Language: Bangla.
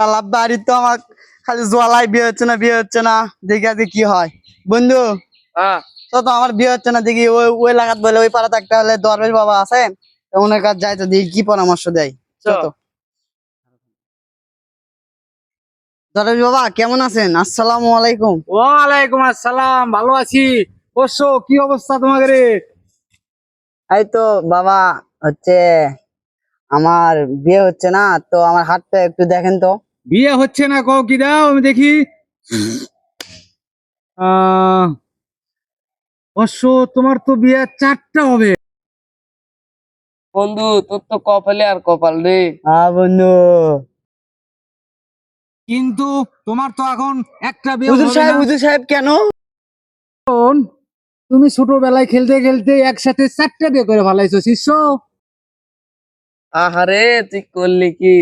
আল্লাহ বাড়ি তো আমার খালি জ্বালাই, বিয়ে হচ্ছে না দেখি আজকে কি হয়। বন্ধু তো আমার বিয়ে হচ্ছে না, দেখি ওই লাগাত বলে ওই পাড়াতে একটা হলে দরবেশ বাবা আছে, ওনার কাছে যাই তো দেখি কি পরামর্শ দেয়। চল তো। দরবেশ বাবা কেমন আছেন? আসসালামু আলাইকুম। ওয়ালাইকুম আসসালাম, ভালো আছি। বসো, কি অবস্থা তোমাদের? এই তো বাবা, হচ্ছে আমার বিয়ে হচ্ছে না, তো আমার হাতটা একটু দেখেন তো। বিয়ে হচ্ছে না, কও কি দাও আমি দেখি। অবশ্য তোমার তো বিয়ে 4টা হবে। বন্ধু, তোর তো কপালে আর কপাল রে। হ্যাঁ বন্ধু। কিন্তু তোমার তো এখন একটা বিয়ে হুজুর হবে সাহেব, না। হুজুর সাহেব কেন? তুমি ছোটবেলায় খেলতে খেলতে একসাথে 4টা বিয়ে করে ফেলাইছো শিষ্য। আহারে, তুই করলি কি?